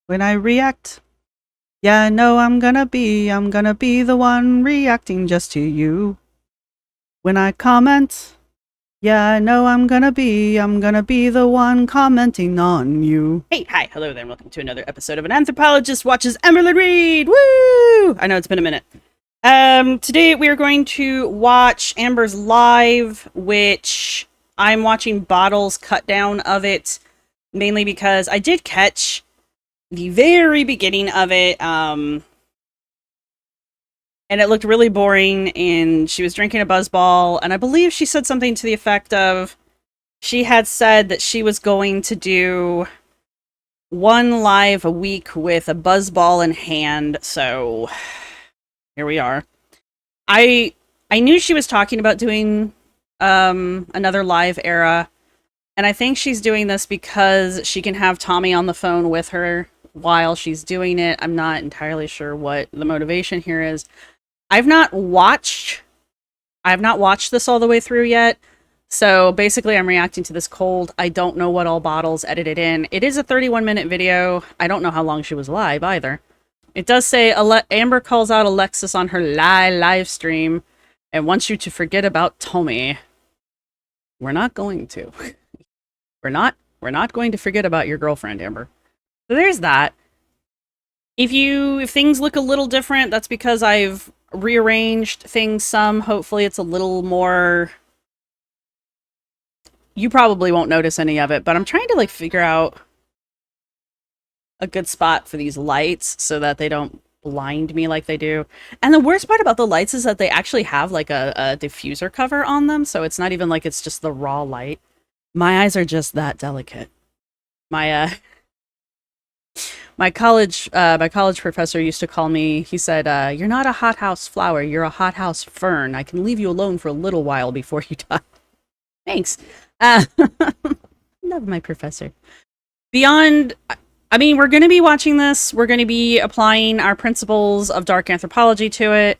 When I react, yeah, I know I'm gonna be the one reacting just to you. When I comment, yeah, I know I'm gonna be the one commenting on you. Hey, hi, hello there, and welcome to another episode of An Anthropologist Watches Amberlynn Read! Woo! I know it's been a minute. Today we are going to watch Amber's live, which I'm watching Bottle's cut down of it, mainly because I did catch the very beginning of it, and it looked really boring, and she was drinking a buzzball, and I believe she said something to the effect of, she had said that she was going to do one live a week with a buzzball in hand, so here we are. I knew she was talking about doing another live era, and I think she's doing this because she can have Tommy on the phone with her while she's doing it. I'm not entirely sure what the motivation here is. I've not watched this all the way through yet. So basically I'm reacting to this cold. I don't know what all Bottles edited in. It is a 31-minute video. I don't know how long she was live either. It does say Amber calls out Alexis on her live stream and wants you to forget about Tommy. We're not going to. We're not going to forget about your girlfriend, Amber. So there's that. If things look a little different, that's because I've rearranged things some. Hopefully it's a little more... You probably won't notice any of it, but I'm trying to figure out a good spot for these lights so that they don't blind me like they do. And the worst part about the lights is that they actually have a diffuser cover on them, so it's not even like it's just the raw light. My eyes are just that delicate. My college professor used to call me, he said, you're not a hothouse flower, you're a hothouse fern. I can leave you alone for a little while before you die. Thanks. Love my professor. Beyond, I mean, we're going to be watching this. We're going to be applying our principles of dark anthropology to it.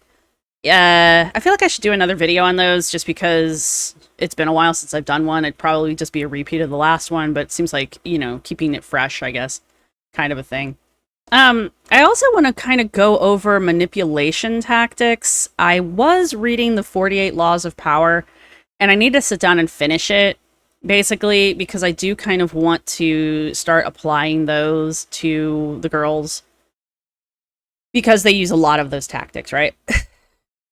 I feel like I should do another video on those just because it's been a while since I've done one. It'd probably just be a repeat of the last one, but it seems like, keeping it fresh, I guess, kind of a thing. I also want to kind of go over manipulation tactics. I was reading the 48 Laws of Power, and I need to sit down and finish it, basically, because I do kind of want to start applying those to the girls, because they use a lot of those tactics, right?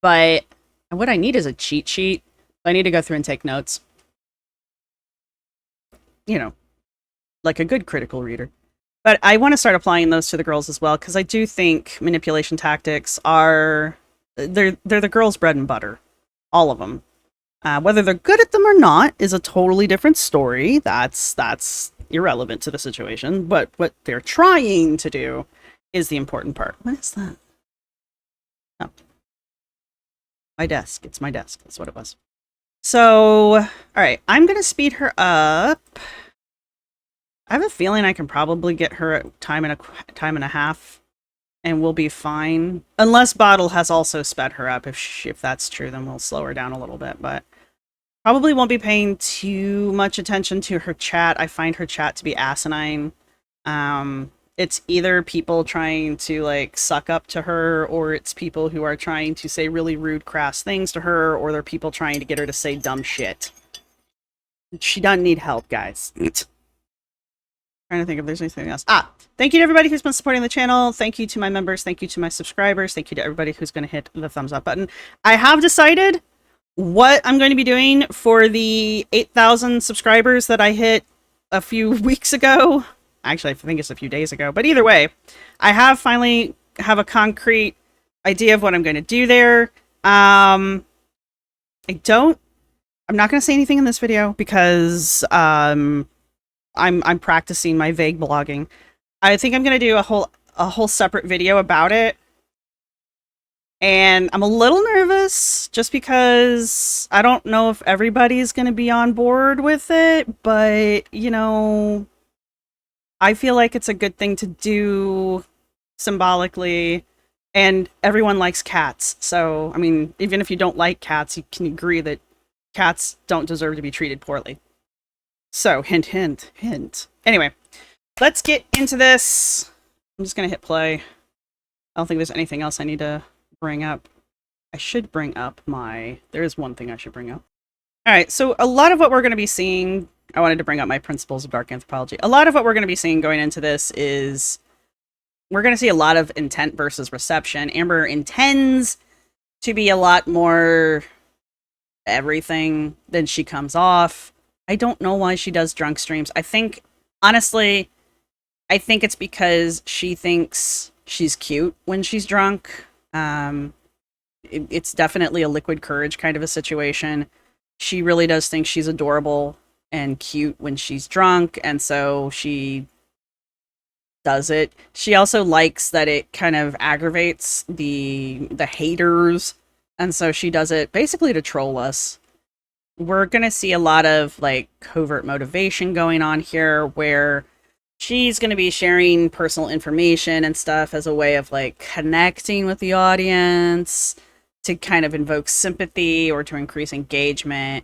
But what I need is a cheat sheet. I need to go through and take notes. Like a good critical reader. But I want to start applying those to the girls as well, because I do think manipulation tactics are... They're the girls' bread and butter. All of them. Whether they're good at them or not is a totally different story. That's irrelevant to the situation. But what they're trying to do is the important part. What is that? Oh. My desk. It's my desk. That's what it was. So, alright. I'm going to speed her up. I have a feeling I can probably get her at time and a half. And we'll be fine. Unless Bottle has also sped her up. If that's true, then we'll slow her down a little bit. But probably won't be paying too much attention to her chat. I find her chat to be asinine. It's either people trying to, suck up to her, or it's people who are trying to say really rude, crass things to her, or they're people trying to get her to say dumb shit. She doesn't need help, guys. Trying to think if there's anything else. Thank you to everybody who's been supporting the channel. Thank you to my members. Thank you to my subscribers. Thank you to everybody who's going to hit the thumbs up button. I have decided what I'm going to be doing for the 8,000 subscribers that I hit a few weeks ago. Actually, I think it's a few days ago. But either way, I finally have a concrete idea of what I'm going to do there. I'm not going to say anything in this video because I'm practicing my vague blogging. I think I'm going to do a whole separate video about it. And I'm a little nervous just because I don't know if everybody's going to be on board with it, but I feel like it's a good thing to do symbolically, and everyone likes cats. So, I mean, even if you don't like cats, you can agree that cats don't deserve to be treated poorly. So, hint, hint, hint. Anyway, let's get into this. I'm just gonna hit play. I don't think there's anything else I need to bring up. I should bring up my... There is one thing I should bring up. Alright, so a lot of what we're going to be seeing... I wanted to bring up my principles of dark anthropology. A lot of what we're going to be seeing going into this is... We're going to see a lot of intent versus reception. Amber intends to be a lot more everything than she comes off. I don't know why she does drunk streams. I think, honestly, I think it's because she thinks she's cute when she's drunk. It's definitely a liquid courage kind of a situation. She really does think she's adorable and cute when she's drunk, and so she does it. She also likes that it kind of aggravates the haters, and so she does it basically to troll us. We're gonna see a lot of like covert motivation going on here, where she's gonna be sharing personal information and stuff as a way of like connecting with the audience, to kind of invoke sympathy or to increase engagement.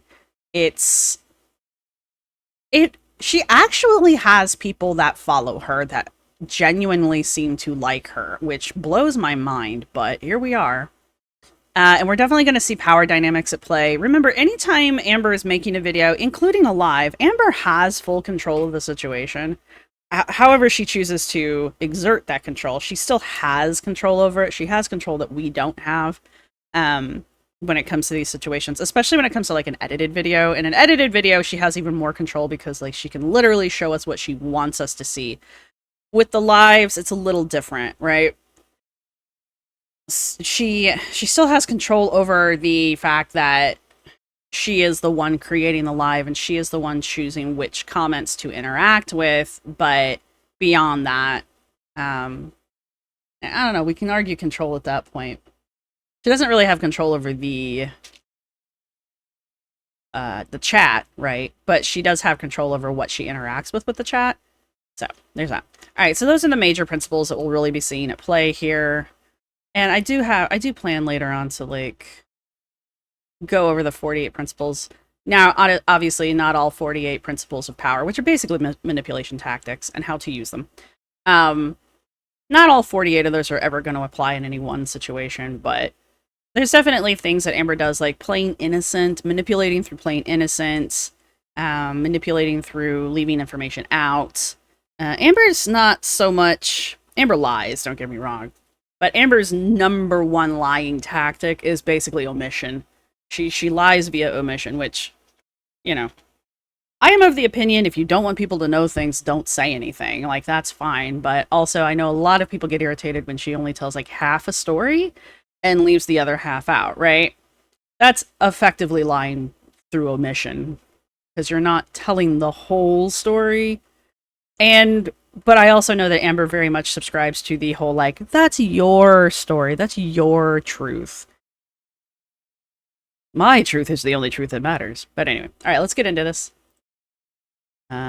She actually has people that follow her that genuinely seem to like her, which blows my mind, but here we are. And we're definitely going to see power dynamics at play. Remember, anytime Amber is making a video, including a live, Amber has full control of the situation. However she chooses to exert that control, she still has control over it. She has control that we don't have. When it comes to these situations, especially when it comes to like an edited video. In an edited video, she has even more control because like she can literally show us what she wants us to see. With the lives, it's a little different, right? She still has control over the fact that she is the one creating the live and she is the one choosing which comments to interact with, but beyond that, I don't know, we can argue control at that point. She doesn't really have control over the chat, right? But she does have control over what she interacts with the chat. So, there's that. Alright, so those are the major principles that we'll really be seeing at play here. And I do plan later on to, like, go over the 48 principles. Now, obviously, not all 48 principles of power, which are basically manipulation tactics and how to use them. Not all 48 of those are ever going to apply in any one situation, but there's definitely things that Amber does, like playing innocent, manipulating through playing innocent, manipulating through leaving information out. Amber's not so much... Amber lies, don't get me wrong. But Amber's number one lying tactic is basically omission. She lies via omission, which, you know... I am of the opinion, if you don't want people to know things, don't say anything. Like, that's fine. But also, I know a lot of people get irritated when she only tells, like, half a story and leaves the other half out, right? That's effectively lying through omission, because you're not telling the whole story. But I also know that Amber very much subscribes to the whole, like, that's your story, that's your truth. My truth is the only truth that matters. But anyway, alright, let's get into this.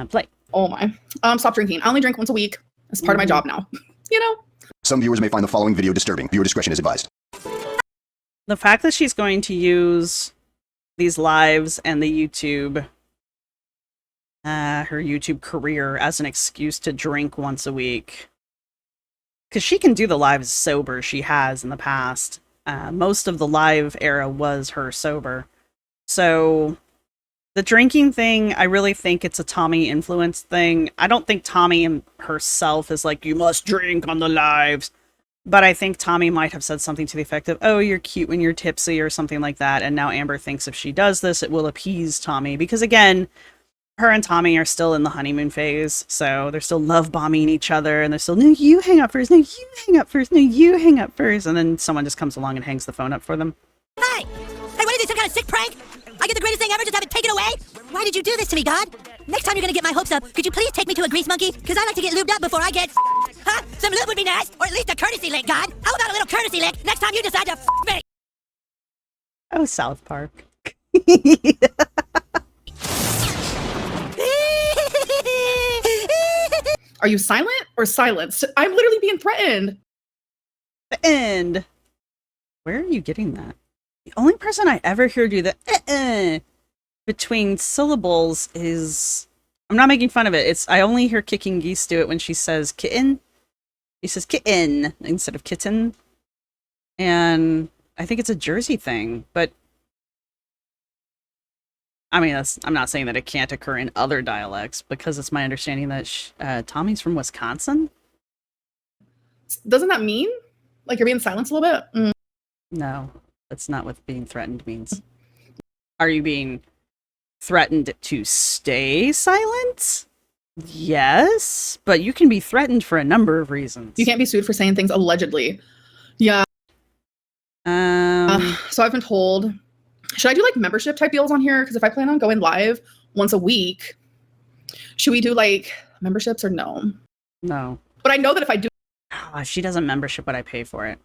Play. Oh my. Stop drinking. I only drink once a week. It's part of my job now. You know? Some viewers may find the following video disturbing. Viewer discretion is advised. The fact that she's going to use these lives and the YouTube, her YouTube career as an excuse to drink once a week. Because she can do the lives sober, she has in the past. Most of the live era was her sober. So, the drinking thing, I really think it's a Tommy influence thing. I don't think Tommy herself is like, you must drink on the lives. But I think Tommy might have said something to the effect of, oh, you're cute when you're tipsy or something like that. And now Amber thinks if she does this, it will appease Tommy. Because again, her and Tommy are still in the honeymoon phase. So they're still love bombing each other. And they're still, no, you hang up first. No, you hang up first. No, you hang up first. And then someone just comes along and hangs the phone up for them. Hey! Hey, what is this, some kind of sick prank? I get the greatest thing ever, just have it taken away? Why did you do this to me, God? Next time you're gonna get my hopes up, could you please take me to a grease monkey? Because I like to get lubed up before I get... Huh? Some lube would be nice, or at least a courtesy lick, God. How about a little courtesy lick next time you decide to me? Oh, South Park. Are you silent or silenced? I'm literally being threatened. The end. Where are you getting that? The only person I ever hear do the between syllables is... I'm not making fun of it. I only hear Kicking Geese do it when she says kitten. He says kitten instead of kitten. And I think it's a Jersey thing, but I mean, I'm not saying that it can't occur in other dialects, because it's my understanding that Tommy's from Wisconsin. Doesn't that mean like you're being silenced a little bit? No, that's not what being threatened means. Are you being threatened to stay silent? Yes, but you can be threatened for a number of reasons. You can't be sued for saying things allegedly. Yeah. So I've been told, should I do like membership type deals on here? Because if I plan on going live once a week, should we do like memberships or no? No. But I know that if I do, If she doesn't membership, would I pay for it?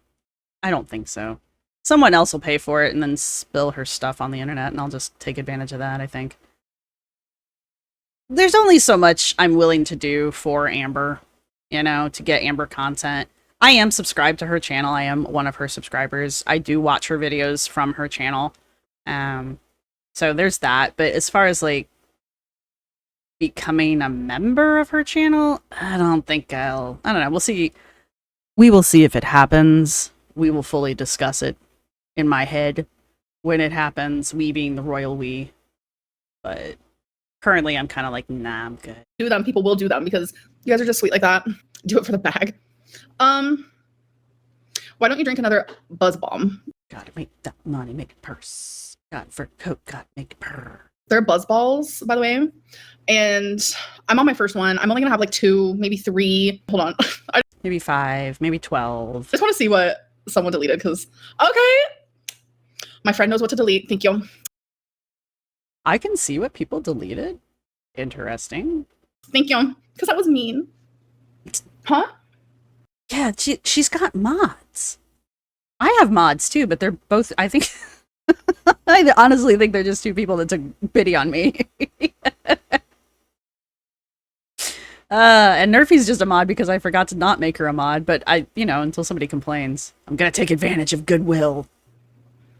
I don't think so. Someone else will pay for it and then spill her stuff on the internet, and I'll just take advantage of that, I think. There's only so much I'm willing to do for Amber, you know, to get Amber content. I am subscribed to her channel. I am one of her subscribers. I do watch her videos from her channel. So there's that. But as far as like becoming a member of her channel, I don't think I don't know. We'll see. We will see if it happens. We will fully discuss it in my head when it happens, we being the royal we. But currently I'm kind of like, nah, I'm good. do them, people will do them because you guys are just sweet like that. Do it for the bag. Why don't you drink another Buzz Bomb? Gotta make that money, make it purse. Got for Coke, gotta make it purr. They're Buzz Balls, by the way. And I'm on my first one. I'm only gonna have like 2, maybe 3. Hold on. I Maybe 5, maybe 12. just want to see what someone deleted because, okay. My friend knows what to delete. Thank you. I can see what people deleted. Interesting. Thank you. Because that was mean. Huh? Yeah, she's got mods. I have mods too, but they're both, I think, I honestly think they're just 2 people that took pity on me. And Nerfy's just a mod because I forgot to not make her a mod, but until somebody complains, I'm gonna take advantage of goodwill.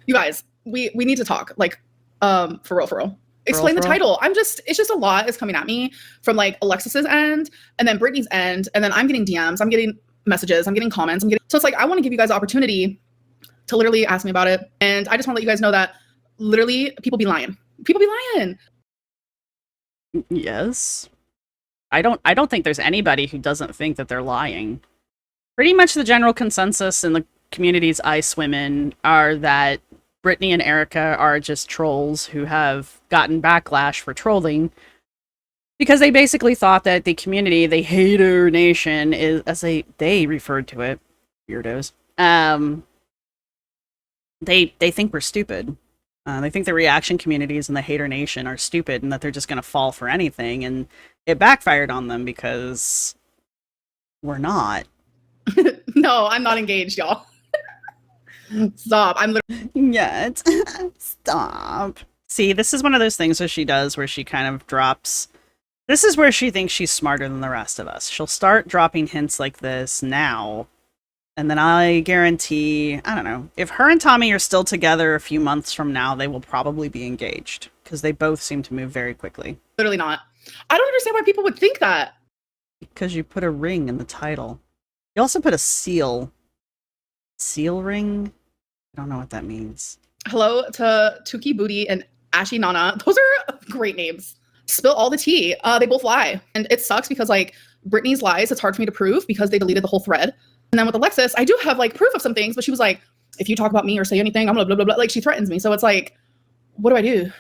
You guys, we need to talk. Like, for real. Explain the title. It's just a lot is coming at me from like Alexis's end and then Brittany's end. And then I'm getting DMs, I'm getting messages, I'm getting comments, so it's like, I want to give you guys the opportunity to literally ask me about it. And I just want to let you guys know that literally people be lying. People be lying. Yes. I don't think there's anybody who doesn't think that they're lying. Pretty much the general consensus in the communities I swim in are that Brittany and Erica are just trolls who have gotten backlash for trolling because they basically thought that the community, the hater nation, is, as they referred to it, weirdos, they think we're stupid. They think the reaction communities and the hater nation are stupid and that they're just going to fall for anything, and it backfired on them because we're not. No, I'm not engaged, y'all. Stop. I'm literally Yet. Stop. See, this is one of those things that she does where she kind of drops. This is where she thinks she's smarter than the rest of us. She'll start dropping hints like this now. And then I guarantee, I don't know, if her and Tommy are still together a few months from now, they will probably be engaged because they both seem to move very quickly. literally not. I don't understand why people would think that. Because you put a ring in the title. You also put a seal. Seal ring? I don't know what that means. Hello to Tuki Booty and Ashy Nana. Those are great names. Spill all the tea. They both lie. And it sucks because like Brittany's lies, it's hard for me to prove because they deleted the whole thread. And then with Alexis, I do have like proof of some things, but she was like, if you talk about me or say anything, I'm gonna blah, blah, blah. Like she threatens me. So it's like, what do I do?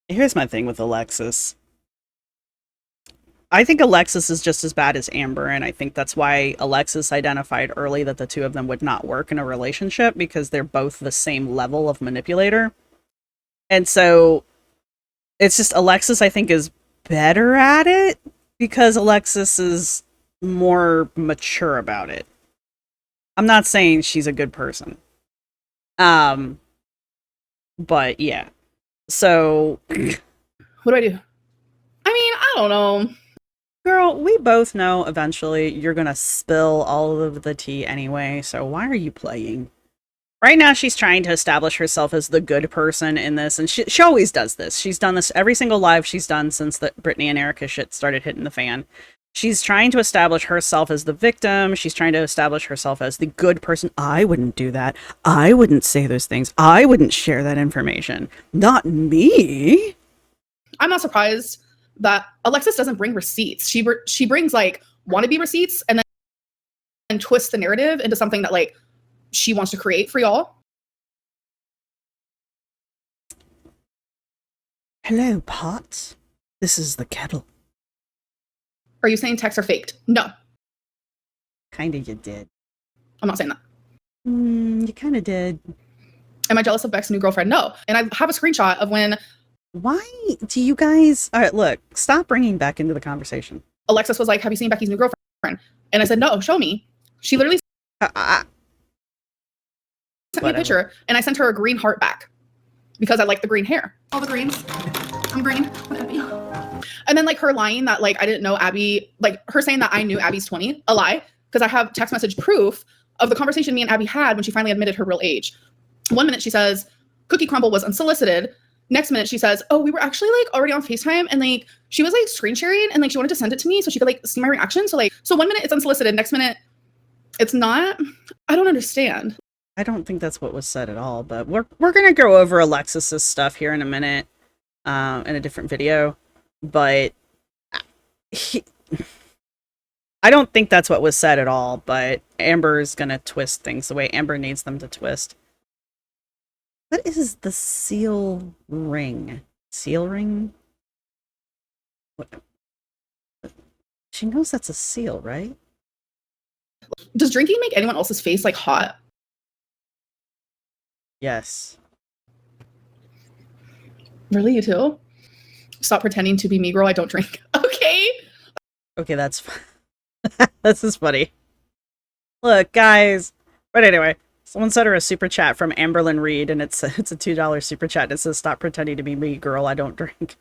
Here's my thing with Alexis. I think Alexis is just as bad as Amber, and I think that's why Alexis identified early that the 2 of them would not work in a relationship because they're both the same level of manipulator. And so it's just Alexis, I think, is better at it because Alexis is more mature about it. I'm not saying she's a good person. But yeah. So What do I do? I mean, I don't know. girl, we both know eventually you're gonna spill all of the tea anyway, so why are you playing? Right now, she's trying to establish herself as the good person in this, and she always does this. She's done this every single live she's done since the Brittany and Erica shit started hitting the fan. She's trying to establish herself as the victim. She's trying to establish herself as the good person. I wouldn't do that. I wouldn't say those things. I wouldn't share that information. Not me. I'm not surprised that Alexis doesn't bring receipts. She brings like wannabe receipts and then twists the narrative into something that like she wants to create for y'all. Hello, Pot. This is the kettle. Are you saying texts are faked? No. Kinda you did. I'm not saying that. You kinda did. Am I jealous of Beck's new girlfriend? No. And I have a screenshot of when Why do you guys... All right, look. Stop bringing Beck into the conversation. Alexis was like, have you seen Becky's new girlfriend? And I said, no, show me. She literally sent me a picture, and I sent her a green heart back because I like the green hair. All the greens. I'm green. And then like her lying that like I didn't know Abby, like her saying that I knew Abby's 20, a lie, because I have text message proof of the conversation me and Abby had when she finally admitted her real age. 1 minute she says Cookie Crumble was unsolicited. Next minute she says, oh, we were actually like already on FaceTime, and like she was like screen sharing and like she wanted to send it to me so she could like see my reaction. So 1 minute it's unsolicited, next minute it's not. I don't understand. I don't think that's what was said at all, but we're gonna go over Alexis's stuff here in a minute, in a different video. But I don't think that's what was said at all. But Amber's gonna twist things the way Amber needs them to twist. What is the seal ring? Seal ring? What? She knows that's a seal, right? Does drinking make anyone else's face like hot? Yes. Really, you too? Stop pretending to be me, girl. I don't drink. Okay. Okay, that's this is funny. Look, guys. But anyway, someone sent her a super chat from Amberlynn Reed, and it's a $2 super chat. And it says, "Stop pretending to be me, girl. I don't drink."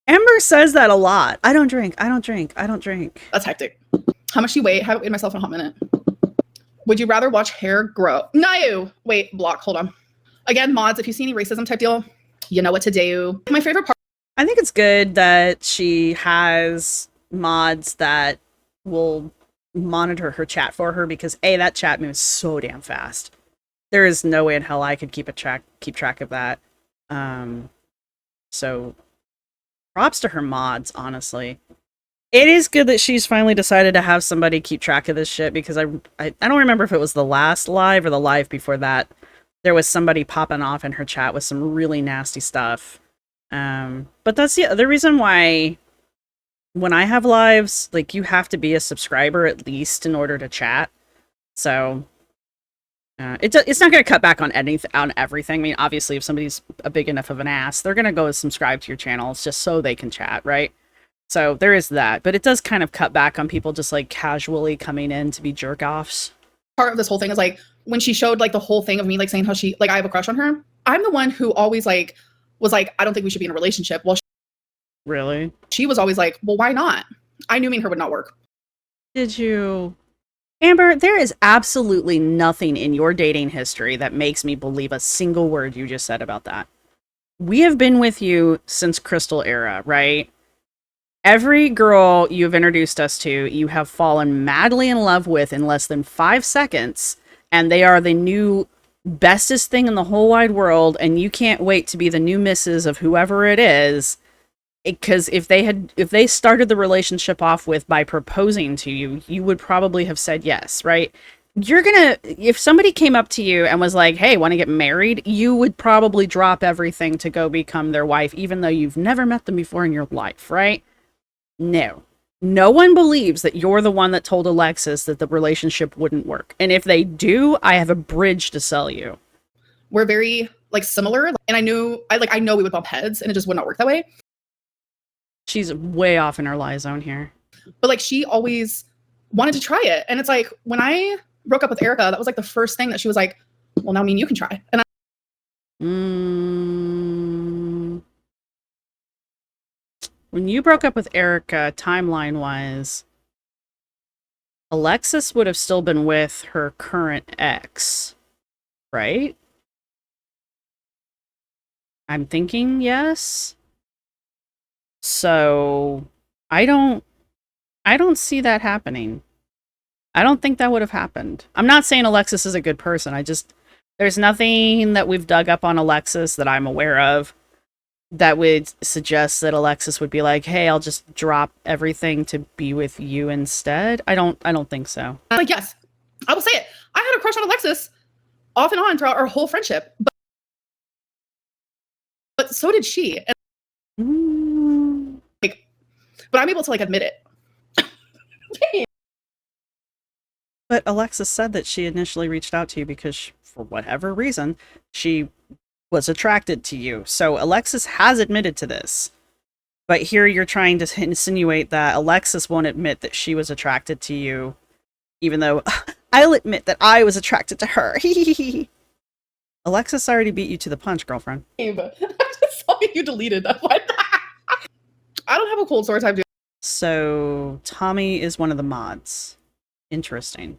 Amber says that a lot. I don't drink. I don't drink. I don't drink. That's hectic. How much do you weigh? Haven't weighed myself in a hot minute. Would you rather watch hair grow? No. Wait, block. Hold on. Again, mods, if you see any racism type deal, you know what to do. My favorite part. I think it's good that she has mods that will monitor her chat for her, because A, that chat moves so damn fast. There is no way in hell I could keep track of that. So props to her mods, honestly. It is good that she's finally decided to have somebody keep track of this shit, because I don't remember if it was the last live or the live before that. There was somebody popping off in her chat with some really nasty stuff. But that's the other reason why when I have lives, like, you have to be a subscriber at least in order to chat. So it's not going to cut back on everything. I mean, obviously, if somebody's a big enough of an ass, they're going to go subscribe to your channels just so they can chat, right? So there is that, but it does kind of cut back on people just like casually coming in to be jerk offs. Part of this whole thing is like when she showed like the whole thing of me like saying how she like I have a crush on her. I'm the one who always like was like, I don't think we should be in a relationship. Well, Really? She was always like, well, why not? I knew me and her would not work. Did you? Amber, there is absolutely nothing in your dating history that makes me believe a single word you just said about that. We have been with you since Crystal Era, right? Every girl you've introduced us to, you have fallen madly in love with in less than 5 seconds, and they are the new bestest thing in the whole wide world, and you can't wait to be the new missus of whoever it is. Because if they started the relationship off with by proposing to you, you would probably have said yes, right? If somebody came up to you and was like, hey, want to get married? You would probably drop everything to go become their wife, even though you've never met them before in your life, right? No. No one believes that you're the one that told Alexis that the relationship wouldn't work. And if they do, I have a bridge to sell you. We're very like similar, and I know we would bump heads and it just would not work that way. She's way off in her lie zone here. But like she always wanted to try it. And it's like when I broke up with Erica, that was like the first thing that she was like, well, now me and you can try. And When you broke up with Erica, timeline-wise, Alexis would have still been with her current ex, right? I'm thinking yes. So I don't see that happening. I don't think that would have happened. I'm not saying Alexis is a good person. There's nothing that we've dug up on Alexis that I'm aware of that would suggest that Alexis would be like, "Hey, I'll just drop everything to be with you instead." I don't think so. Like, yes, I will say it. I had a crush on Alexis off and on throughout our whole friendship, but so did she. And, like, but I'm able to like admit it. But Alexis said that she initially reached out to you because, for whatever reason, she was attracted to you. So Alexis has admitted to this. But here you're trying to insinuate that Alexis won't admit that she was attracted to you, even though I'll admit that I was attracted to her. Alexis already beat you to the punch, girlfriend. I just saw you deleted that one. I don't have a cold sore type. So Tommy is one of the mods. Interesting.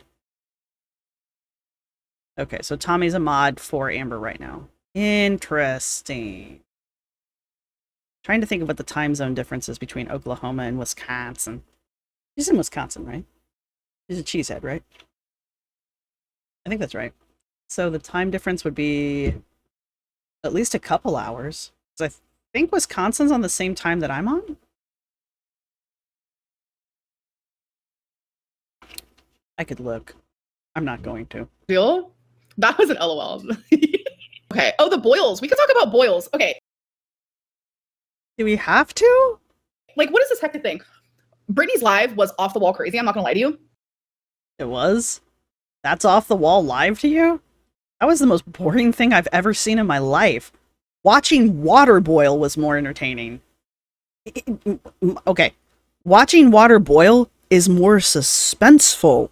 Okay, so Tommy's a mod for Amber right now. Interesting. Trying to think of what the time zone difference is between Oklahoma and Wisconsin. She's in Wisconsin, right? She's a cheesehead, right? I think that's right. So the time difference would be at least a couple hours. Because I think Wisconsin's on the same time that I'm on. I could look. I'm not going to. Deal? That was an LOL. Okay. Oh, the boils. We can talk about boils. Okay. Do we have to? Like, what is this hectic thing? Brittany's live was off the wall crazy. I'm not gonna lie to you. It was? That's off the wall live to you? That was the most boring thing I've ever seen in my life. Watching water boil was more entertaining. Okay. Watching water boil is more suspenseful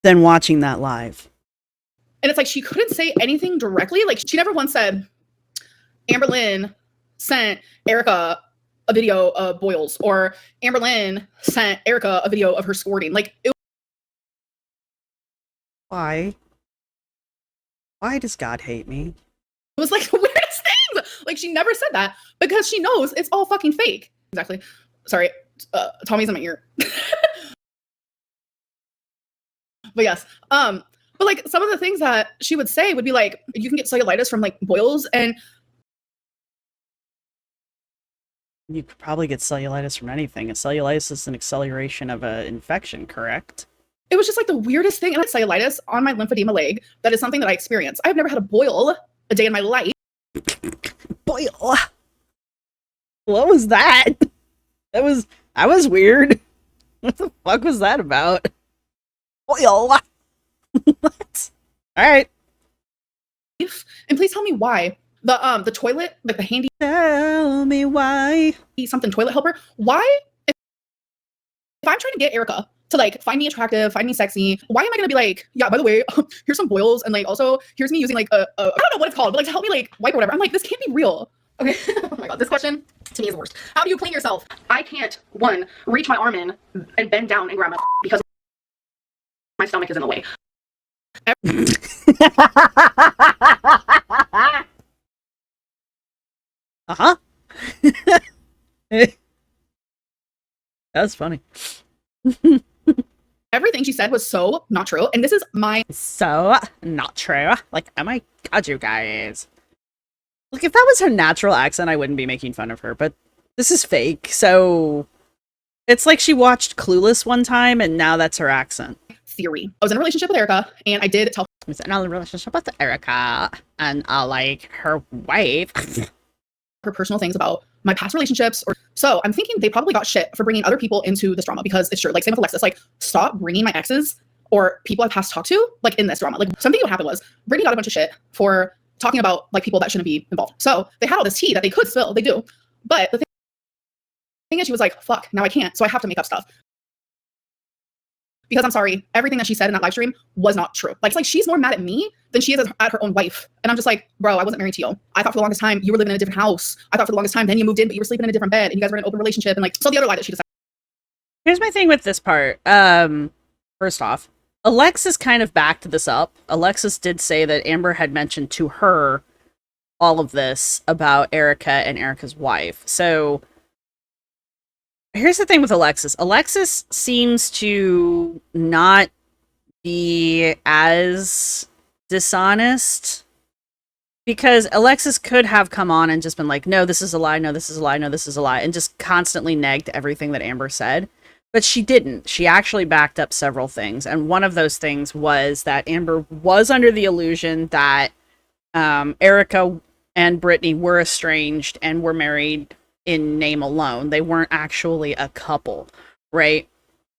than watching that live. And it's like she couldn't say anything directly. Like, she never once said, Amberlynn sent Erica a video of boils, or Amberlynn sent Erica a video of her squirting. Like, Why? Why does God hate me? it was like the weirdest things. Like, she never said that because she knows it's all fucking fake. Exactly. Sorry, Tommy's in my ear. But yes, but like some of the things that she would say would be like, you can get cellulitis from like boils, and You could probably get cellulitis from anything. A cellulitis is an acceleration of an infection, correct? it was just like the weirdest thing. And I had cellulitis on my lymphedema leg. That is something that I experienced. I've never had a boil a day in my life. Boil. What was that? That was weird. What the fuck was that about? Boil. What? All right. And please tell me why the toilet, like the handy Tell me why. something toilet helper. Why, if I'm trying to get Erica to like find me attractive, find me sexy, why am I gonna be like, yeah, by the way, here's some boils, and like also here's me using like a I don't know what it's called, but like to help me like wipe or whatever. I'm like, this can't be real. Okay. Oh my god, this question to me is the worst. How do you clean yourself? I can't, one, reach my arm in and bend down and grab my because my stomach is in the way. Uh-huh. That's funny. Everything she said was so not true, and this is my So not true. Like, oh my god, you guys. Look, if that was her natural accent, I wouldn't be making fun of her, but this is fake, so it's like she watched Clueless one time and now that's her accent. theory. I was in a relationship with Erica, and I did tell I was in a relationship with Erica and like her wife. her personal things about my past relationships, or so I'm thinking they probably got shit for bringing other people into this drama, because it's true. Like, same with Alexis, like, stop bringing my exes or people I've past talked to like in this drama. Like, something what happened was Brittany got a bunch of shit for talking about like people that shouldn't be involved. So they had all this tea that they could spill, they do, but the thing is, she was like, fuck, now I can't, so I have to make up stuff. Because I'm sorry, everything that she said in that live stream was not true. Like, it's like she's more mad at me than she is at her own wife. And I'm just like, bro, I wasn't married to you. I thought for the longest time you were living in a different house. I thought for the longest time then you moved in, but you were sleeping in a different bed and you guys were in an open relationship. And like, so the other lie that she decided. Here's my thing with this part. First off, Alexis kind of backed this up. Alexis did say that Amber had mentioned to her all of this about Erica and Erica's wife. So here's the thing with Alexis. Alexis seems to not be as dishonest, because Alexis could have come on and just been like, no, this is a lie, no, this is a lie, no, this is a lie, and just constantly negged everything that Amber said. But she didn't. She actually backed up several things. And one of those things was that Amber was under the illusion that Erica and Brittany were estranged and were married in name alone. They weren't actually a couple, right?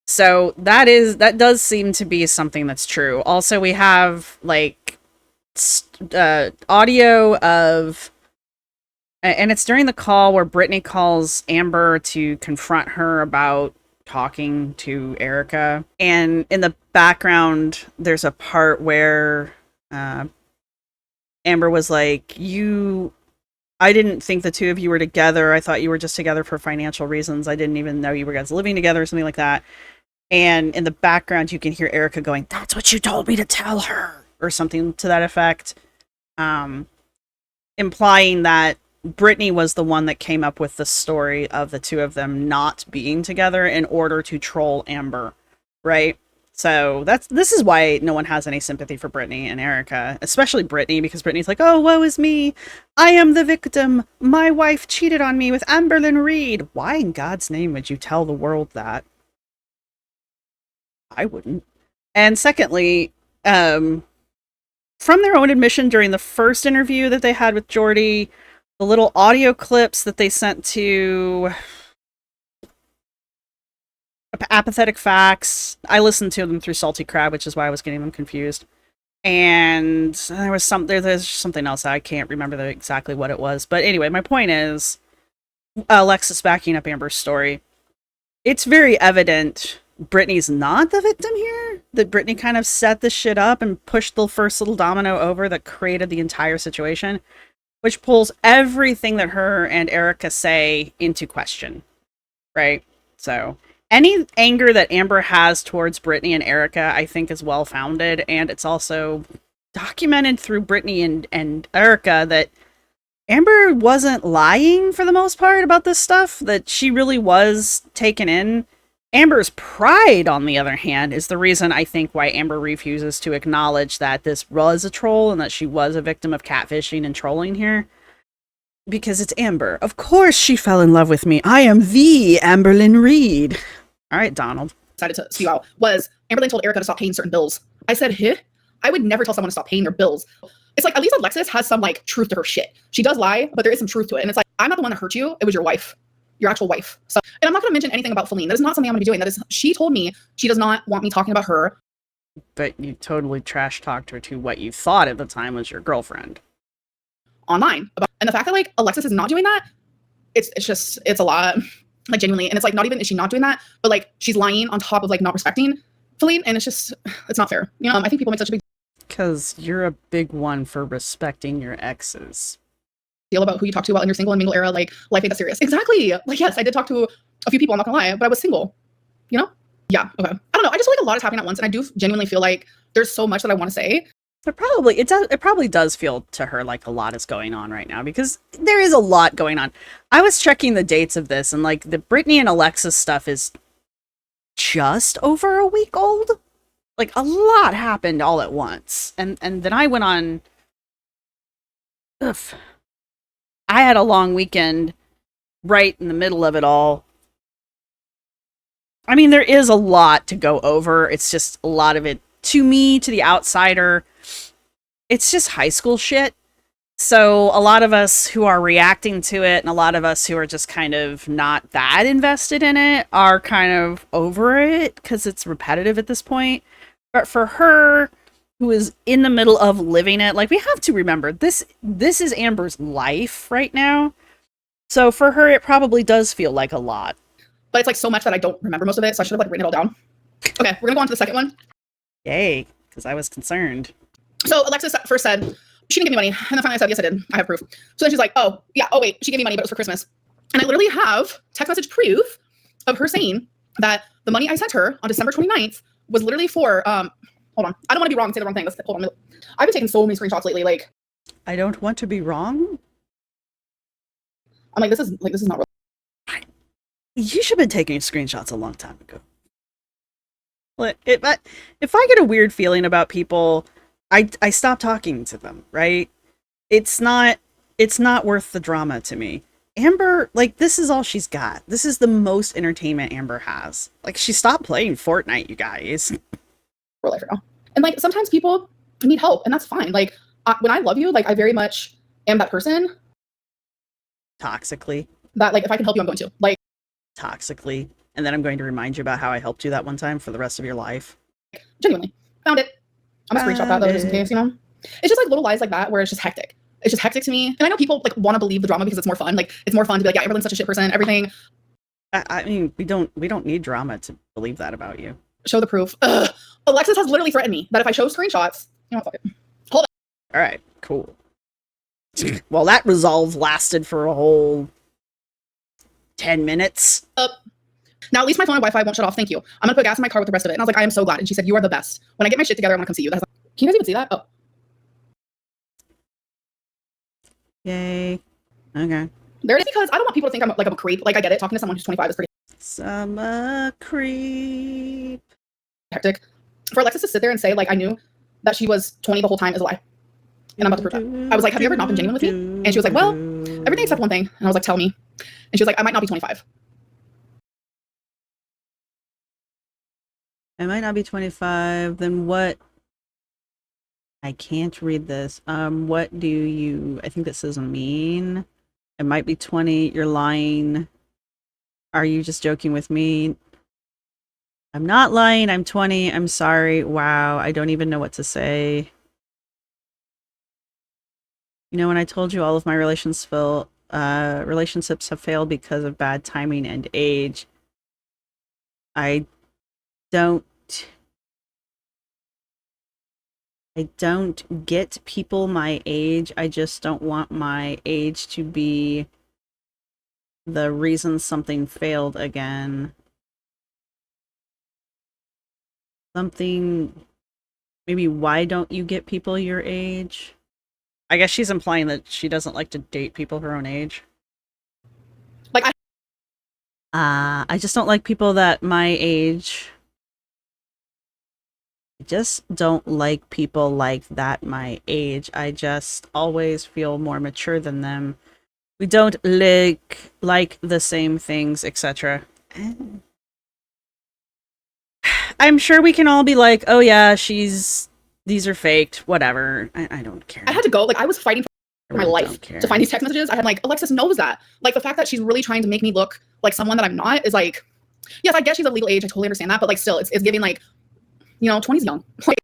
So that does seem to be something that's true. Also, we have like audio of, and it's during the call where Brittany calls Amber to confront her about talking to Erica, and in the background there's a part where Amber was like, I didn't think the two of you were together. I thought you were just together for financial reasons. I didn't even know you were guys living together, or something like that. And in the background, you can hear Erica going, "That's what you told me to tell her," or something to that effect, implying that Brittany was the one that came up with the story of the two of them not being together in order to troll Amber, right? So this is why no one has any sympathy for Brittany and Erica, especially Brittany, because Brittany's like, oh, woe is me. I am the victim. My wife cheated on me with Amberlynn Reed. Why in God's name would you tell the world that? I wouldn't. And secondly, from their own admission during the first interview that they had with Jordy, the little audio clips that they sent to Apathetic Facts, I listened to them through Salty Crab, which is why I was getting them confused. And there's something else. I can't remember exactly what it was. But anyway, my point is, Alexis backing up Amber's story. It's very evident Brittany's not the victim here. That Brittany kind of set this shit up and pushed the first little domino over that created the entire situation, which pulls everything that her and Erica say into question, right? So any anger that Amber has towards Brittany and Erica, I think, is well-founded, and it's also documented through Brittany and Erica that Amber wasn't lying for the most part about this stuff, that she really was taken in. Amber's pride, on the other hand, is the reason I think why Amber refuses to acknowledge that this was a troll and that she was a victim of catfishing and trolling here. Because it's Amber. Of course she fell in love with me. I am the Amberlynn Reed. All right, Donald. Decided to spew out was Amberlynn told Erica to stop paying certain bills. I said, I would never tell someone to stop paying their bills. It's like, at least Alexis has some like truth to her shit. She does lie, but there is some truth to it. And it's like, I'm not the one that hurt you. It was your wife. Your actual wife. So, and I'm not going to mention anything about Feline. That is not something I'm going to be doing. She told me she does not want me talking about her. But you totally trash talked her to what you thought at the time was your girlfriend. Online. And the fact that like Alexis is not doing that, it's a lot. Like genuinely. And it's like, not even is she not doing that, but like she's lying on top of like not respecting Feline. And it's not fair. You know, I think people make such a big because you're a big one for respecting your exes. Deal about who you talk to while in your single and mingle era, like life ain't that serious. Exactly. Like, yes, I did talk to a few people, I'm not gonna lie, but I was single, you know? Yeah, okay. I don't know, I just feel like a lot is happening at once, and I do genuinely feel like there's so much that I want to say. It probably does feel to her like a lot is going on right now, because there is a lot going on. I was checking the dates of this, and like the Brittany and Alexis stuff is just over a week old. Like a lot happened all at once. And then I went on, I had a long weekend right in the middle of it all. I mean, there is a lot to go over. It's just a lot of it, to me, to the outsider, it's just high school shit. So a lot of us who are reacting to it and a lot of us who are just kind of not that invested in it are kind of over it because it's repetitive at this point. But for her, who is in the middle of living it, like, we have to remember, this is Amber's life right now. So for her, it probably does feel like a lot. But it's like so much that I don't remember most of it, so I should have like written it all down. Okay, we're gonna go on to the second one. Yay, because I was concerned. So Alexis first said she didn't give me money, and then finally I said, yes, I did. I have proof. So then she's like, oh wait, she gave me money, but it was for Christmas. And I literally have text message proof of her saying that the money I sent her on December 29th was literally for, hold on, I don't want to be wrong and say the wrong thing. Hold on. I've been taking so many screenshots lately, like. I don't want to be wrong. I'm like, this is not real. You should have been taking screenshots a long time ago. If I get a weird feeling about people, I stop talking to them, right? It's not worth the drama to me. Amber, like, this is all she's got. This is the most entertainment Amber has. Like, she stopped playing Fortnite, you guys. Real life now. And like sometimes people need help, and that's fine. Like when I love you, like I very much am that person. Toxically. That like if I can help you, I'm going to. Like toxically. And then I'm going to remind you about how I helped you that one time for the rest of your life. Genuinely. Found it. I'm gonna screenshot that though, just in case, you know? It's just like little lies like that where it's just hectic. It's just hectic to me. And I know people like want to believe the drama because it's more fun. Like it's more fun to be like, yeah, Amberlynn's such a shit person, everything. I mean, we don't need drama to believe that about you. Show the proof. Ugh. Alexis has literally threatened me that if I show screenshots, you know, fuck it. Hold it. All right, cool. Well, that resolve lasted for a whole 10 minutes. Now at least my phone and Wi-Fi won't shut off. Thank you. I'm gonna put gas in my car with the rest of it. And I was like, I am so glad. And she said, you are the best. When I get my shit together, I'm gonna come see you. That's like, can you guys even see that? Oh. Yay. Okay. There it is because I don't want people to think I'm a creep. Like I get it. Talking to someone who's 25 is pretty Summer creep. hectic. For Alexis to sit there and say, like, I knew that she was 20 the whole time is a lie. And I'm about to prove that. I was like, have you ever not been genuine with me? And she was like, well, everything except one thing. And I was like, tell me. And she was like, I might not be 25. I might not be 25. Then what? I can't read this. What do you, I think this says mean. I might be 20. You're lying. Are you just joking with me? I'm not lying. I'm 20. I'm sorry. Wow. I don't even know what to say. You know, when I told you all of my relationships have failed because of bad timing and age, I don't get people my age. I just don't want my age to be the reason something failed again. Something, maybe why don't you get people your age? I guess she's implying that she doesn't like to date people her own age. Like I just don't like people that my age. I just don't like people like that my age. I just always feel more mature than them. We don't like the same things, etc. I'm sure we can all be like, oh yeah, these are faked, whatever. I don't care. I had to go. Like I was fighting for my life to find these text messages. I had like, Alexis knows that. Like the fact that she's really trying to make me look like someone that I'm not is like, yes, I guess she's of legal age. I totally understand that. But like still, it's giving like, you know, 20 is young. Like,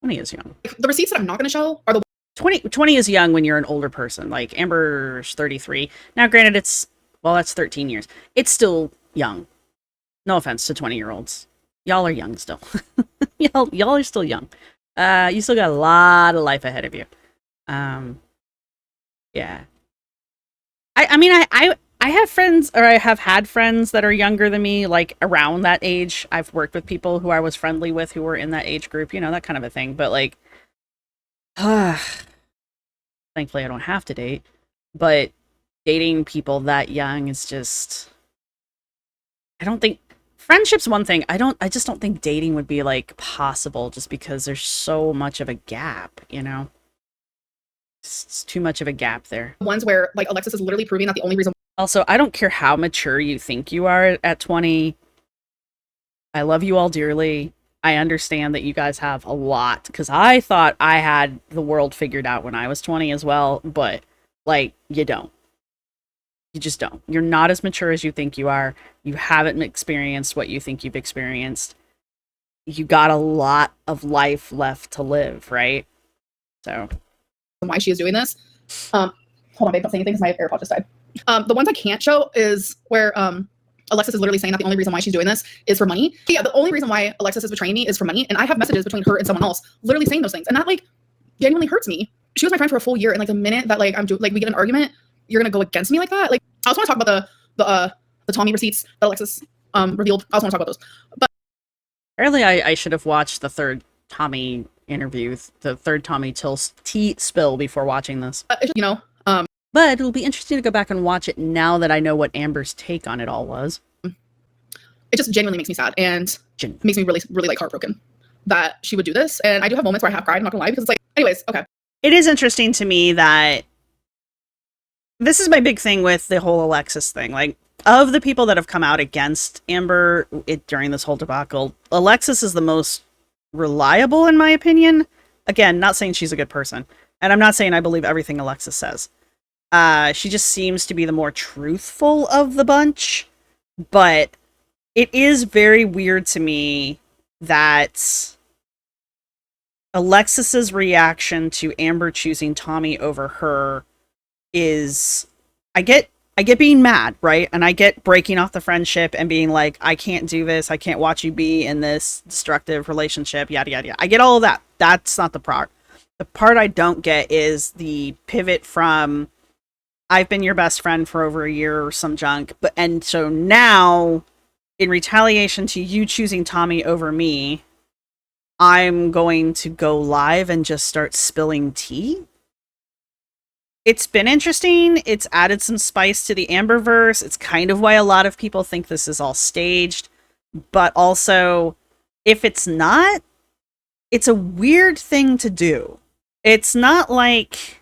20 is young. Like, the receipts that I'm not going to show are the 20 is young when you're an older person. Like Amber's 33. Now, granted, that's 13 years. It's still young. No offense to 20-year-olds. Y'all are young still. y'all are still young. You still got a lot of life ahead of you. Yeah. I mean, I have friends, or I have had friends that are younger than me, like around that age. I've worked with people who I was friendly with who were in that age group, you know, that kind of a thing. But like, thankfully I don't have to date. But dating people that young is just, I don't think, friendship's one thing. I just don't think dating would be like possible just because there's so much of a gap, you know? It's too much of a gap there. ones where like Alexis is literally proving that the only reason. Also, I don't care how mature you think you are at 20. I love you all dearly. I understand that you guys have a lot, because I thought I had the world figured out when I was 20 as well, but like, you don't. You just don't. You're not as mature as you think you are. You haven't experienced what you think you've experienced. You got a lot of life left to live, right? So Why she is doing this. Hold on, babe, don't say anything because my AirPod just died. The ones I can't show is where Alexis is literally saying that the only reason why she's doing this is for money. Yeah, the only reason why Alexis is betraying me is for money, and I have messages between her and someone else literally saying those things, and that like genuinely hurts me. She was my friend for a full year, and like the minute that like we get an argument, you're gonna go against me like that. Like I also want to talk about the Tommy receipts that Alexis revealed. I also want to talk about those. But apparently I should have watched the third Tommy interview, the third Tommy tea spill before watching this. You know, but it'll be interesting to go back and watch it now that I know what Amber's take on it all was. it just genuinely makes me sad and makes me really, really like heartbroken that she would do this. And I do have moments where I have cried, I'm not gonna lie, because it's like, anyways, okay. It is interesting to me that this is my big thing with the whole Alexis thing. Like, of the people that have come out against Amber during this whole debacle, Alexis is the most reliable, in my opinion. Again, not saying she's a good person. And I'm not saying I believe everything Alexis says. She just seems to be the more truthful of the bunch. But it is very weird to me that Alexis's reaction to Amber choosing Tommy over her is, I get being mad, right? And I get breaking off the friendship and being like, I can't do this. I can't watch you be in this destructive relationship, yada, yada, yada. I get all of that. That's not the part. The part I don't get is the pivot from, I've been your best friend for over a year or some junk. And so now, in retaliation to you choosing Tommy over me, I'm going to go live and just start spilling tea. It's been interesting. It's added some spice to the Amberverse. It's kind of why a lot of people think this is all staged. But also, if it's not, it's a weird thing to do. It's not like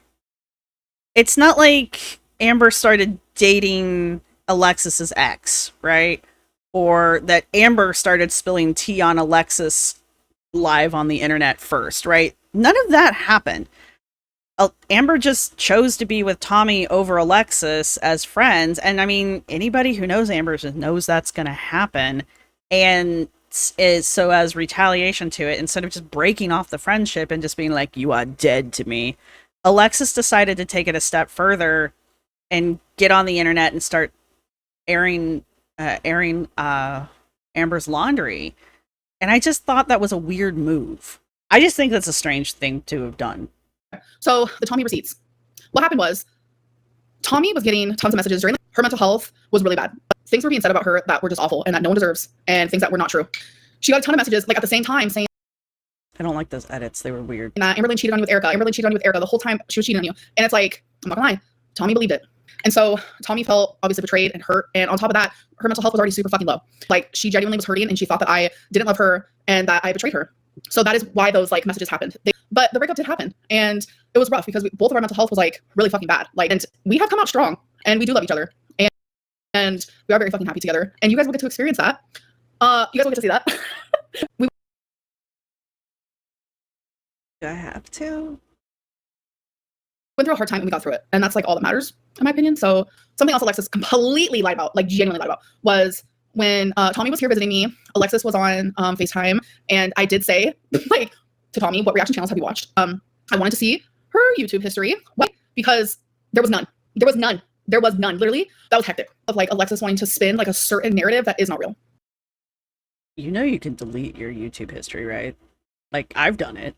Amber started dating Alexis's ex, right? Or that Amber started spilling tea on Alexis live on the internet first, right? None of that happened. Amber just chose to be with Tommy over Alexis as friends. And I mean, anybody who knows Amber just knows that's going to happen. And so as retaliation to it, instead of just breaking off the friendship and just being like, you are dead to me, Alexis decided to take it a step further and get on the internet and start airing Amber's laundry. And I just thought that was a weird move. I just think that's a strange thing to have done. So the Tommy receipts. What happened was Tommy was getting tons of messages during her mental health was really bad. Things were being said about her that were just awful and that no one deserves, and things that were not true. She got a ton of messages like at the same time saying, I don't like those edits. They were weird. Amberlynn cheated on you with Erica. Amberlynn cheated on you with Erica. The whole time she was cheating on you. And it's like, I'm not gonna lie, Tommy believed it. And so Tommy felt obviously betrayed and hurt. And on top of that, her mental health was already super fucking low. Like, she genuinely was hurting and she thought that I didn't love her and that I betrayed her. So that is why those like messages happened. But the breakup did happen. And it was rough because both of our mental health was like really fucking bad. Like, and we have come out strong and we do love each other. And we are very fucking happy together. And you guys will get to experience that. You guys will get to see that. We Do I have to? went through a hard time and we got through it. And that's like all that matters, in my opinion. So something else Alexis completely lied about, like genuinely lied about, was when Tommy was here visiting me, Alexis was on FaceTime. And I did say, like, to Tommy, what reaction channels have you watched? I wanted to see her YouTube history. Why? Because there was none. There was none. There was none. Literally, that was hectic. Of like Alexis wanting to spin like a certain narrative that is not real. You know you can delete your YouTube history, right? Like, I've done it.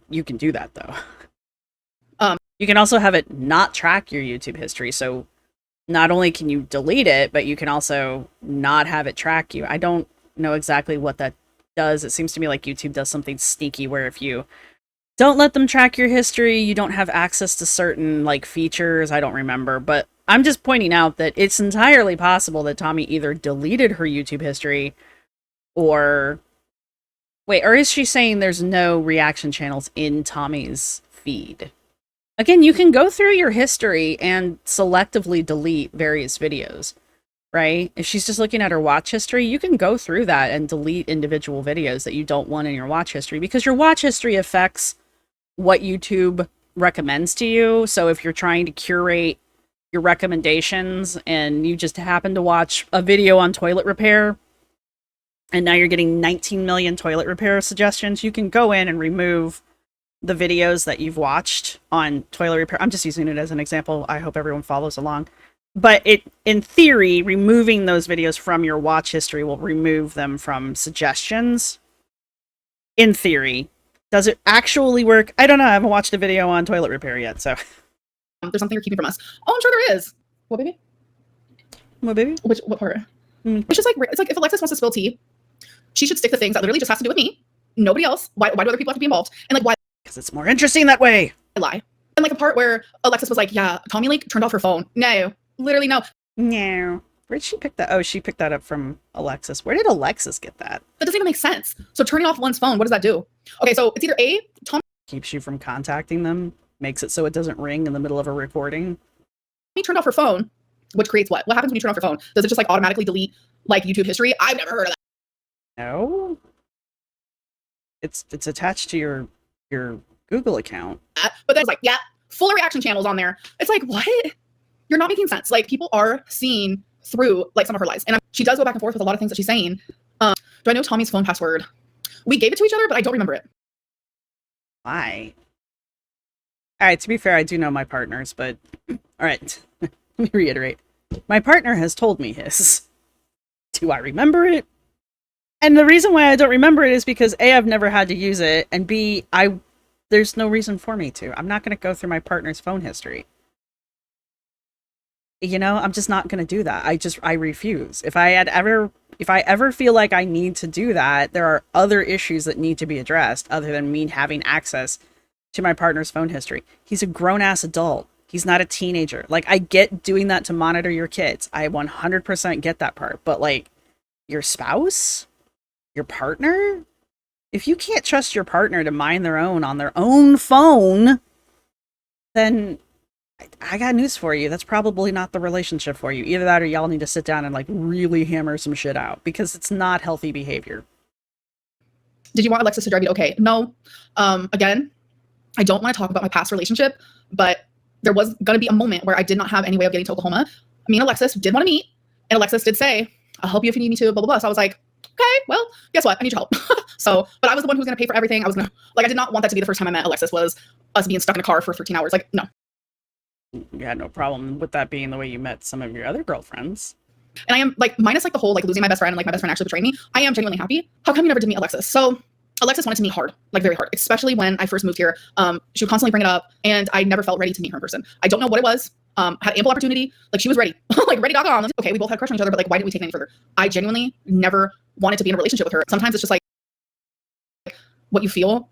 You can do that, though. You can also have it not track your YouTube history. So not only can you delete it, but you can also not have it track you. I don't know exactly what that does. It seems to me like YouTube does something sneaky where if you don't let them track your history, you don't have access to certain like features. I don't remember, but I'm just pointing out that it's entirely possible that Tommy either deleted her YouTube history or wait, or is she saying there's no reaction channels in Tommy's feed? Again, you can go through your history and selectively delete various videos, right? If she's just looking at her watch history, you can go through that and delete individual videos that you don't want in your watch history because your watch history affects what YouTube recommends to you. So if you're trying to curate your recommendations and you just happen to watch a video on toilet repair and now you're getting 19 million toilet repair suggestions, you can go in and remove the videos that you've watched on toilet repair. I'm just using it as an example. I hope everyone follows along. But in theory, removing those videos from your watch history will remove them from suggestions. In theory. Does it actually work? I don't know. I haven't watched a video on toilet repair yet, so. There's something you're keeping from us. Oh, I'm sure there is. What, baby? What, baby? What part? It's just like, it's like if Alexis wants to spill tea, she should stick to things that literally just has to do with me. nobody else? Why do other people have to be involved? And like, why Because it's more interesting that way. lie? And like a part where Alexis was like, yeah, Tommy like turned off her phone. No, literally no. No. Where'd she pick that? Oh, she picked that up from Alexis. Where did Alexis get that? That doesn't even make sense. So turning off one's phone, what does that do? Okay, so it's either A, Tommy Keeps you from contacting them, makes it so it doesn't ring in the middle of a recording. turned off her phone, which creates what? What happens when you turn off your phone? Does it just like automatically delete like YouTube history? I've never heard of that. No. It's attached to your Google account. But then it's like, yeah, full reaction channels on there. It's like, what? You're not making sense. Like people are seeing through like some of her lies. And she does go back and forth with a lot of things that she's saying. Do I know Tommy's phone password? We gave it to each other, but I don't remember it. Why? All right, to be fair, I do know my partner's, but all right, let me reiterate. My partner has told me his. Do I remember it? And the reason why I don't remember it is because A, I've never had to use it, and B, there's no reason for me to. I'm not going to go through my partner's phone history. You know, I'm just not going to do that. I refuse. If I ever feel like I need to do that, there are other issues that need to be addressed other than me having access to my partner's phone history. He's a grown-ass adult. He's not a teenager. Like, I get doing that to monitor your kids. I 100% get that part. But, like, your spouse? Your partner? If you can't trust your partner to mind their own on their own phone, then I got news for you. That's probably not the relationship for you. Either that or y'all need to sit down and, like, really hammer some shit out. Because it's not healthy behavior. Did you want Alexis to drive you? Okay, no. Again, I don't want to talk about my past relationship, but there was going to be a moment where I did not have any way of getting to Oklahoma. Me and Alexis did want to meet, and Alexis did say, I'll help you if you need me to, blah, blah, blah. So I was like, okay, well, guess what? I need your help. So, but I was the one who was going to pay for everything. I was going to, like, I did not want that to be the first time I met Alexis was us being stuck in a car for 13 hours. Like, no. You had no problem with that being the way you met some of your other girlfriends. And I am, like, minus, like, the whole, like, losing my best friend and, like, my best friend actually betraying me, I am genuinely happy. How come you never did meet Alexis? So Alexis wanted to meet hard, like very hard, especially when I first moved here. She would constantly bring it up, and I never felt ready to meet her in person. I don't know what it was. Had ample opportunity. Like, she was ready, like ready.com. Okay, we both had a crush on each other, but like, why didn't we take it any further? I genuinely never wanted to be in a relationship with her. Sometimes it's just like what you feel,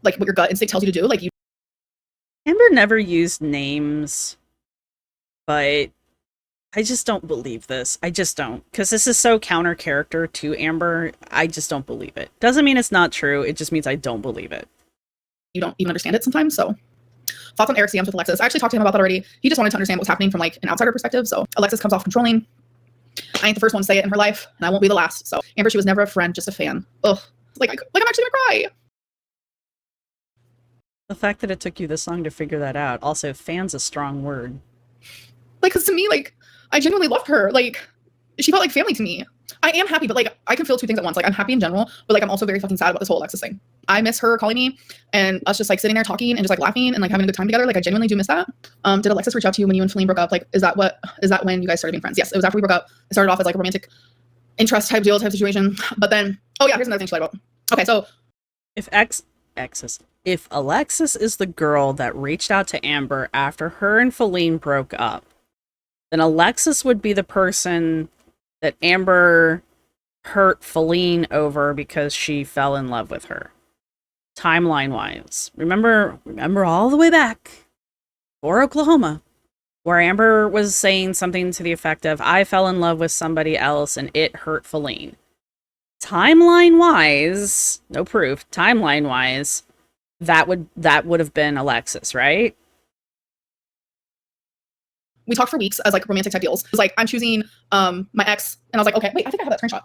like what your gut instinct tells you to do. Like, you. Amber never used names, but I just don't believe this. I just don't. Because this is so counter character to Amber. I just don't believe it. Doesn't mean it's not true. It just means I don't believe it. You don't even understand it sometimes. So thoughts on Eric's DMs with Alexis. I actually talked to him about that already. He just wanted to understand what was happening from like an outsider perspective. So Alexis comes off controlling. I ain't the first one to say it in her life, and I won't be the last. So Amber, she was never a friend, just a fan. Ugh. Like I'm actually gonna cry. The fact that it took you this long to figure that out. Also, fan's a strong word. Like, cause to me, like, I genuinely loved her. Like, she felt like family to me. I am happy, but like, I can feel two things at once. Like, I'm happy in general, but like, I'm also very fucking sad about this whole Alexis thing. I miss her calling me and us just like sitting there talking and just like laughing and like having a good time together. Like, I genuinely do miss that. Did Alexis reach out to you when you and Feline broke up? Like, is that when you guys started being friends? Yes, it was after we broke up. It started off as like a romantic interest type deal type situation. But then, oh yeah, here's another thing she lied about. Okay, so If Alexis is the girl that reached out to Amber after her and Feline broke up, then Alexis would be the person that Amber hurt Feline over because she fell in love with her. Timeline-wise. Remember all the way back, or Oklahoma, where Amber was saying something to the effect of, I fell in love with somebody else and it hurt Feline. Timeline-wise, no proof, timeline-wise, that would have been Alexis, right? we talked for weeks as like romantic type deals. It was like, I'm choosing my ex, and I was like, okay, wait, I think I have that screenshot.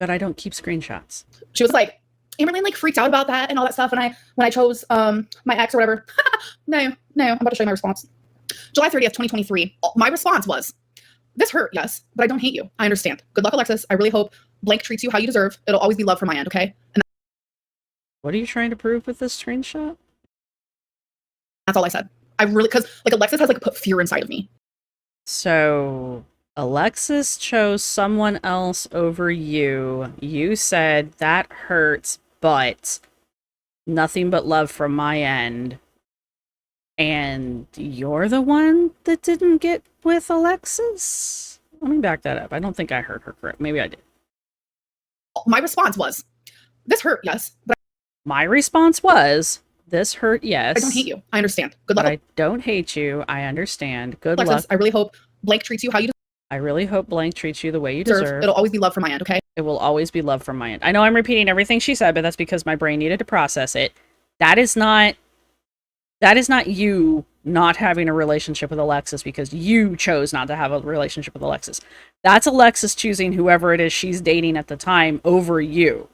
But I don't keep screenshots. She was like, Amberlynn like freaked out about that and all that stuff. And when I chose my ex or whatever, no, I'm about to show you my response. July 30th, 2023. My response was, this hurt, yes, but I don't hate you. I understand. Good luck, Alexis. I really hope blank treats you how you deserve. It'll always be love from my end, okay? And What are you trying to prove with this screenshot? that's all I said. I really, because like Alexis has like put fear inside of me. So Alexis chose someone else over you. You said that hurts, but nothing but love from my end. And you're the one that didn't get with Alexis? Let me back that up. I don't think I heard her correct. Maybe I did. My response was, this hurt, yes, but My response was, this hurt, yes. I don't hate you. I understand. Good luck. But I don't hate you. I understand. Good Alexis, luck. I really hope Blake treats you how you I really hope Blank treats you the way you deserve. deserve. It'll always be love from my end, okay? It will always be love from my end. I know I'm repeating everything she said, but that's because my brain needed to process it. That is not you not having a relationship with Alexis because you chose not to have a relationship with Alexis. That's Alexis choosing whoever it is she's dating at the time over you.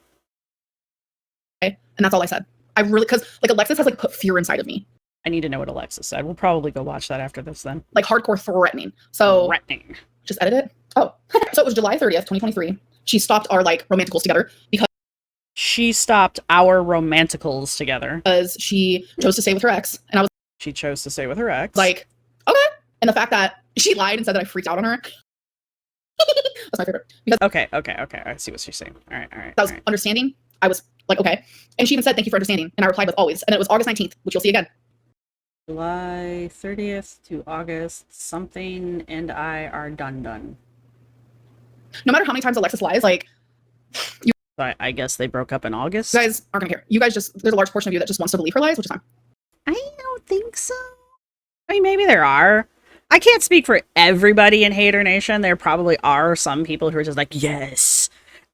Okay? And that's all I said. I really, because like Alexis has like put fear inside of me. I need to know what Alexis said. We'll probably go watch that after this then. Like hardcore threatening. So Threatening. just edit it. Oh, so it was July 30th, 2023. She stopped our like romanticals together She stopped our romanticals together. because she chose to stay with her ex. And I was She chose to stay with her ex. like, okay. And the fact that she lied and said that I freaked out on her. That's my favorite. Because Okay. I see what she's saying. All right. that was understanding. I was like, okay. And she even said, thank you for understanding. And I replied with always. And it was August 19th, which you'll see again. July 30th to August, something and I are done. No matter how many times Alexis lies, like, you So I guess they broke up in August? guys aren't gonna care. You guys just, there's a large portion of you that just wants to believe her lies, which is fine. I don't think so. I mean, maybe there are. I can't speak for everybody in Hater Nation. There probably are some people who are just like, yes,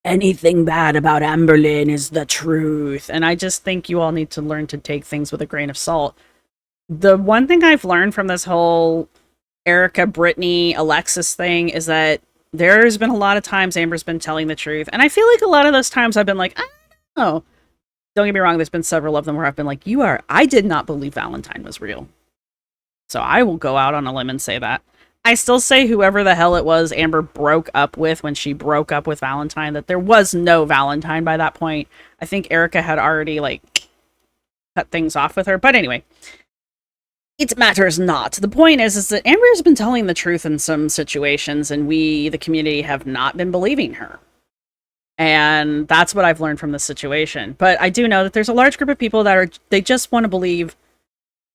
anything bad about Amberlynn is the truth. And I just think you all need to learn to take things with a grain of salt. The one thing I've learned from this whole Erica, Brittany, Alexis thing is that there's been a lot of times Amber's been telling the truth. And I feel like a lot of those times I've been like, I don't know. Don't get me wrong, there's been several of them where I've been like, I did not believe Valentine was real. So I will go out on a limb and say that. I still say whoever the hell it was Amber broke up with when she broke up with Valentine, that there was no Valentine by that point. I think Erica had already, like, cut things off with her. But anyway, it matters not. The point is that Amber has been telling the truth in some situations, and we, the community, have not been believing her. And that's what I've learned from this situation. But I do know that there's a large group of people that they just want to believe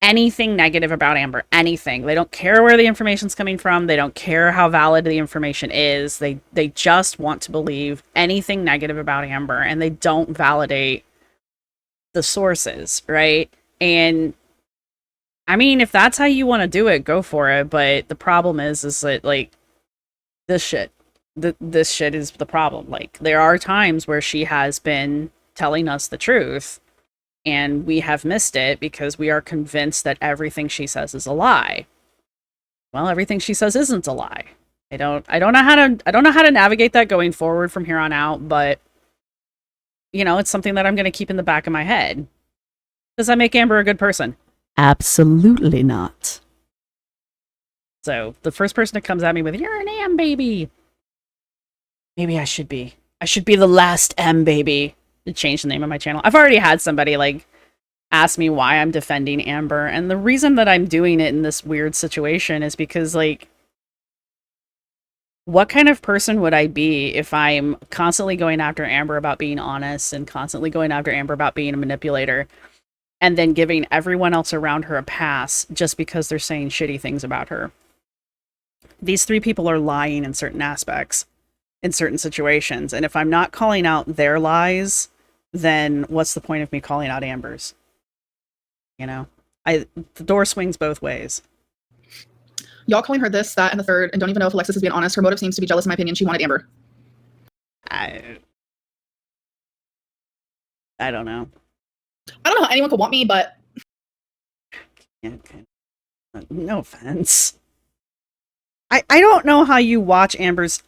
anything negative about Amber. Anything. They don't care where the information's coming from. They don't care how valid the information is. They just want to believe anything negative about Amber, and they don't validate the sources, right? And I mean, if that's how you want to do it, go for it. But the problem is that, like, this shit is the problem. Like, there are times where she has been telling us the truth, and we have missed it because we are convinced that everything she says is a lie. Well, everything she says isn't a lie. I don't know how to navigate that going forward from here on out, but you know, it's something that I'm going to keep in the back of my head. Does that make Amber a good person? Absolutely not. So, the first person that comes at me with, you're an M baby. Maybe I should be. I should be the last M baby. To change the name of my channel. I've already had somebody, like, ask me why I'm defending Amber. And the reason that I'm doing it in this weird situation is because, like, what kind of person would I be if I'm constantly going after Amber about being honest and constantly going after Amber about being a manipulator, and then giving everyone else around her a pass just because they're saying shitty things about her? These three people are lying in certain aspects, in certain situations, and if I'm not calling out their lies, then what's the point of me calling out Amber's? You know? The door swings both ways. Y'all calling her this, that, and the third, and don't even know if Alexis is being honest. Her motive seems to be jealous, in my opinion. She wanted Amber. I don't know. I don't know how anyone could want me, but No offense. I don't know how you watch Amber's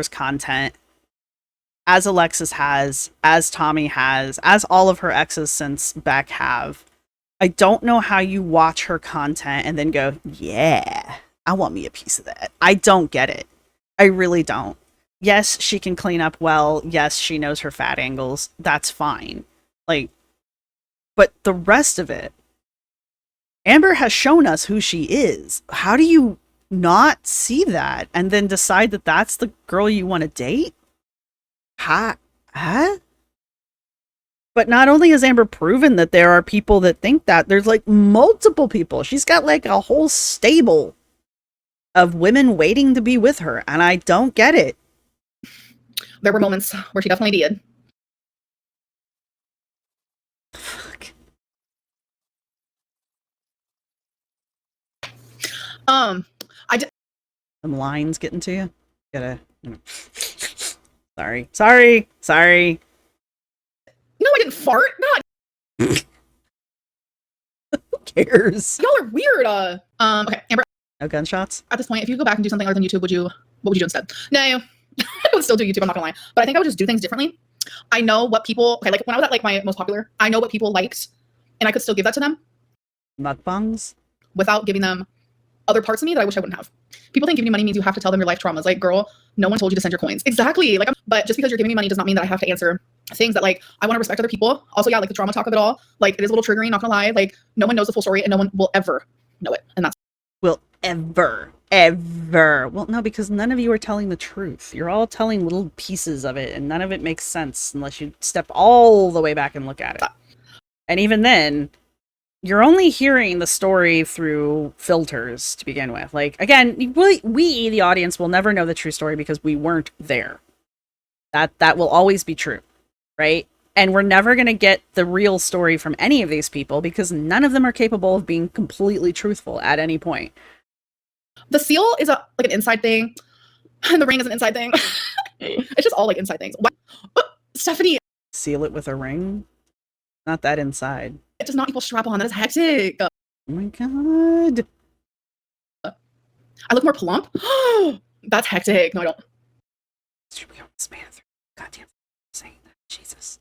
content as Alexis has, as Tommy has, as all of her exes since Beck have. I don't know how you watch her content and then go, yeah, I want me a piece of that. I don't get it. I really don't. Yes, she can clean up well. Yes, she knows her fat angles. That's fine. Like, but the rest of it, Amber has shown us who she is. How do you not see that and then decide that that's the girl you want to date? Huh? But not only has Amber proven that there are people that think that, there's like multiple people. She's got like a whole stable of women waiting to be with her, and I don't get it. there were moments where she definitely did. Fuck. I did. Some lines getting to you. Gotta. Sorry. No, I didn't fart. God, Who cares? y'all are weird. Okay, Amber. No gunshots. At this point, if you go back and do something other than YouTube, what would you do instead? No, I would still do YouTube. I'm not gonna lie, but I think I would just do things differently. I know what people okay. Like when I was at like my most popular, I know what people liked, and I could still give that to them Mukbangs. without giving them other parts of me that I wish I wouldn't have. People think giving you money means you have to tell them your life traumas. Like, girl, no one told you to send your coins. Exactly. Like, but just because you're giving me money does not mean that I have to answer things that like I want to respect other people. Also, yeah, like the trauma talk of it all. Like, it is a little triggering. Not gonna lie. Like, no one knows the full story, and no one will ever know it. And that's Will ever. Well, no, because none of you are telling the truth. You're all telling little pieces of it, and none of it makes sense unless you step all the way back and look at it. And even then, you're only hearing the story through filters to begin with. Like, again, we, the audience, will never know the true story because we weren't there. That will always be true, right? And we're never going to get the real story from any of these people because none of them are capable of being completely truthful at any point. the seal is like an inside thing, and the ring is an inside thing. It's just all like inside things. What? Stephanie, Seal it with a ring? Not that inside. it does not equal strap on. That is hectic. Oh my god. I look more plump. That's hectic. No, I don't. Should we this man through? Goddamn saying that. Jesus.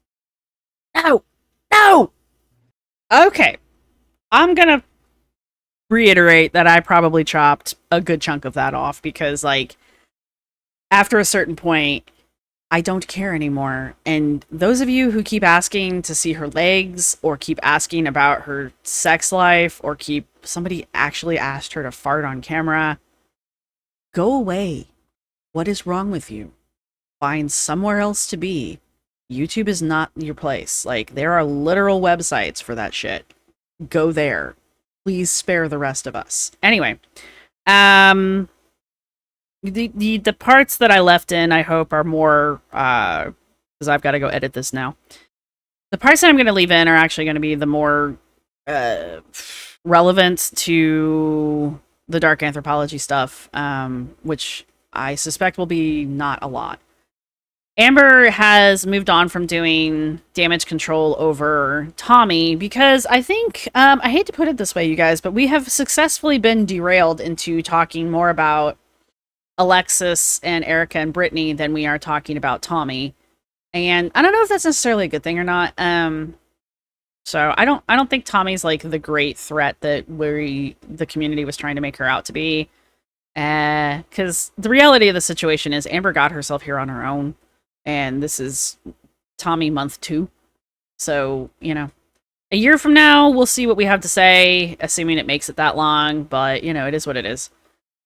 No! Okay. I'm gonna reiterate that I probably chopped a good chunk of that off because, like, after a certain point, I don't care anymore. And those of you who keep asking to see her legs or keep asking about her sex life or somebody actually asked her to fart on camera, go away. What is wrong with you? Find somewhere else to be. YouTube is not your place. Like, there are literal websites for that shit. Go there. Please spare the rest of us. Anyway, the parts that I left in, I hope, are more, because I've got to go edit this now. The parts that I'm going to leave in are actually going to be the more relevant to the dark anthropology stuff, which I suspect will be not a lot. Amber has moved on from doing damage control over Tommy because I think, I hate to put it this way, you guys, but we have successfully been derailed into talking more about Alexis and Erica and Brittany than we are talking about Tommy. And I don't know if that's necessarily a good thing or not. So I don't think Tommy's like the great threat that the community was trying to make her out to be. Because the reality of the situation is Amber got herself here on her own. And this is Tommy month 2. So, you know, a year from now, we'll see what we have to say, assuming it makes it that long. But, you know, it is what it is.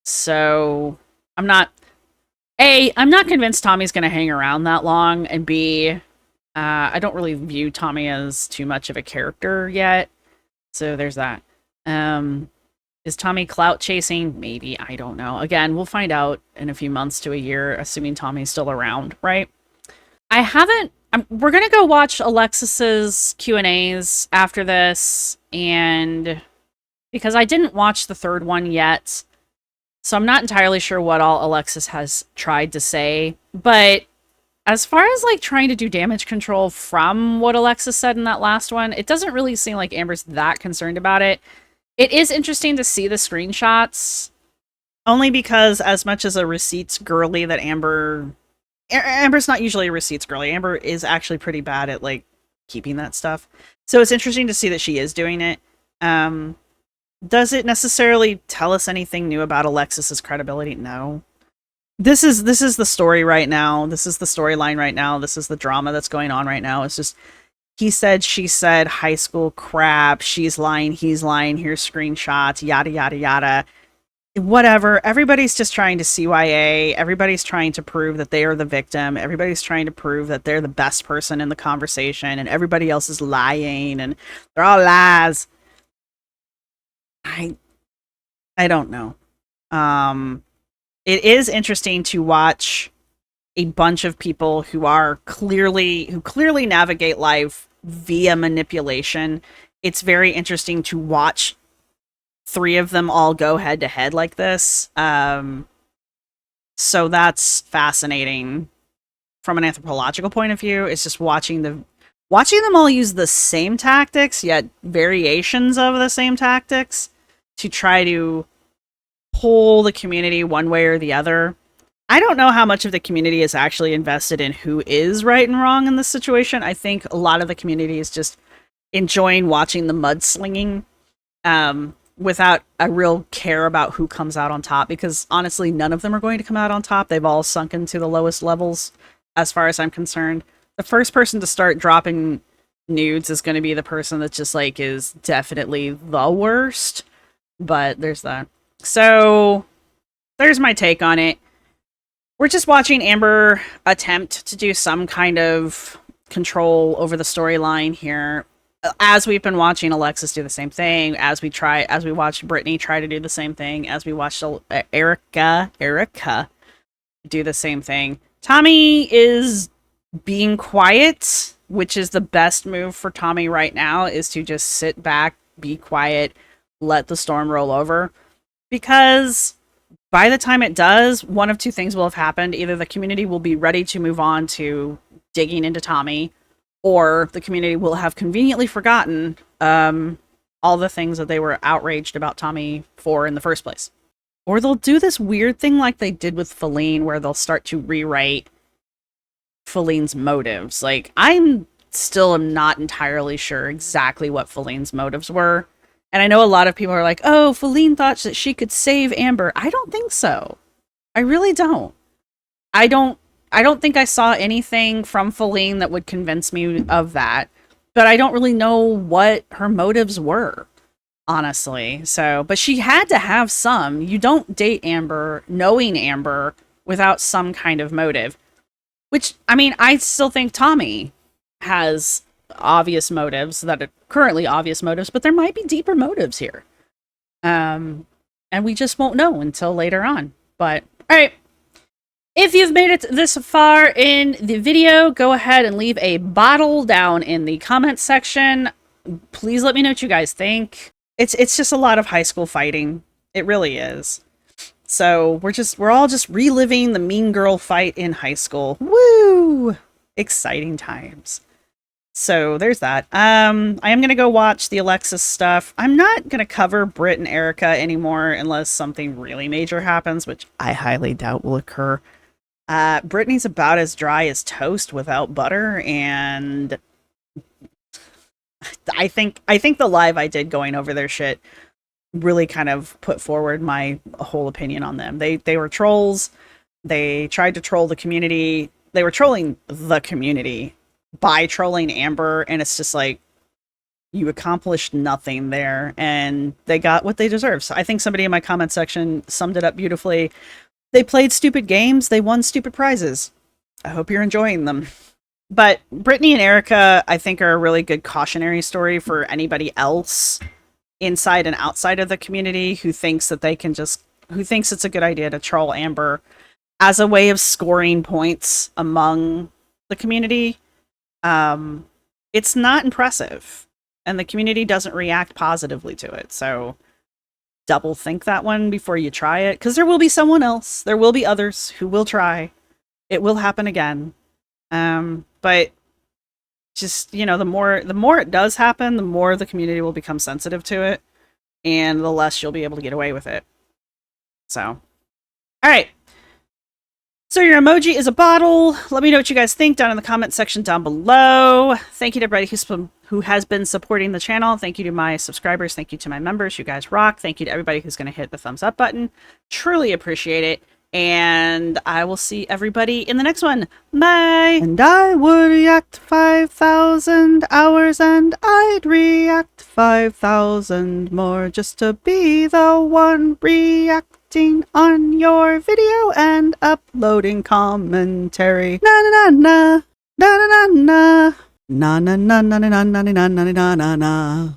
So, I'm not convinced Tommy's going to hang around that long. And B, I don't really view Tommy as too much of a character yet. So, there's that. Is Tommy clout chasing? Maybe. I don't know. Again, we'll find out in a few months to a year, assuming Tommy's still around, right? We're going to go watch Alexis's Q&As after this, and because I didn't watch the third one yet, so I'm not entirely sure what all Alexis has tried to say, but as far as like trying to do damage control from what Alexis said in that last one, it doesn't really seem like Amber's that concerned about it. It is interesting to see the screenshots, only because as much as a receipts girly that Amber's not usually a receipts girly. Amber is actually pretty bad at like keeping that stuff. So it's interesting to see that she is doing it. Does it necessarily tell us anything new about Alexis's credibility? No. This is the story right now. This is the storyline right now. This is the drama that's going on right now. It's just he said, she said, high school crap, she's lying, he's lying, here's screenshots, yada, yada, yada. Whatever. Everybody's just trying to CYA. Everybody's trying to prove that they are the victim. Everybody's trying to prove that they're the best person in the conversation, and everybody else is lying, and they're all lies. I don't know. It is interesting to watch a bunch of people who clearly navigate life via manipulation. It's very interesting to watch three of them all go head to head like this. So that's fascinating from an anthropological point of view. It's just watching them all use the same tactics, yet variations of the same tactics to try to pull the community one way or the other. I don't know how much of the community is actually invested in who is right and wrong in this situation. I think a lot of the community is just enjoying watching the mudslinging without a real care about who comes out on top, because honestly, none of them are going to come out on top. They've all sunken to the lowest levels as far as I'm concerned. The first person to start dropping nudes is going to be the person that just like is definitely the worst. But there's that. So there's my take on it. We're just watching Amber attempt to do some kind of control over the storyline here, as we've been watching Alexis do the same thing, as we watched Brittany try to do the same thing, as we watched Erica do the same thing. Tommy is being quiet, which is the best move for Tommy right now, is to just sit back, be quiet, let the storm roll over. Because by the time it does, one of two things will have happened. Either the community will be ready to move on to digging into Tommy, or the community will have conveniently forgotten all the things that they were outraged about Tommy for in the first place. Or they'll do this weird thing like they did with Feline, where they'll start to rewrite Feline's motives. Like, I'm still not entirely sure exactly what Feline's motives were. And I know a lot of people are like, oh, Feline thought that she could save Amber. I don't think so. I really don't. I don't think I saw anything from Feline that would convince me of that. But I don't really know what her motives were, honestly. So, but she had to have some. You don't date Amber knowing Amber without some kind of motive. Which, I mean, I still think Tommy has obvious motives that are currently obvious motives, but there might be deeper motives here. And we just won't know until later on. But, alright. If you've made it this far in the video, go ahead and leave a bottle down in the comments section. Please let me know what you guys think. It's just a lot of high school fighting. It really is. So we're all just reliving the mean girl fight in high school. Woo! Exciting times. So there's that. I am going to go watch the Alexis stuff. I'm not going to cover Britt and Erica anymore unless something really major happens, which I highly doubt will occur. Brittany's about as dry as toast without butter, and I think the live I did going over their shit really kind of put forward my whole opinion on them. They were trolls. They tried to troll the community. They were trolling the community by trolling Amber, and it's just like, you accomplished nothing there, and they got what they deserve. So I think somebody in my comment section summed it up beautifully. They played stupid games, they won stupid prizes. I hope you're enjoying them. But Brittany and Erica, I think, are a really good cautionary story for anybody else inside and outside of the community who thinks it's a good idea to troll Amber as a way of scoring points among the community. It's not impressive, and the community doesn't react positively to it. So double think that one before you try it, because there will be someone else. There will be others who will try. It will happen again. But just, you know, the more it does happen, the more the community will become sensitive to it, and the less you'll be able to get away with it. So, all right. So your emoji is a bottle. Let me know what you guys think down in the comment section down below. Thank you to everybody who has been supporting the channel. Thank you to my subscribers. Thank you to my members. You guys rock. Thank you to everybody who's going to hit the thumbs up button. Truly appreciate it. And I will see everybody in the next one. Bye! And I would react 5,000 hours, and I'd react 5,000 more just to be the one reacting on your video and uploading commentary. Na na na na na na na na na na na na na na na na na.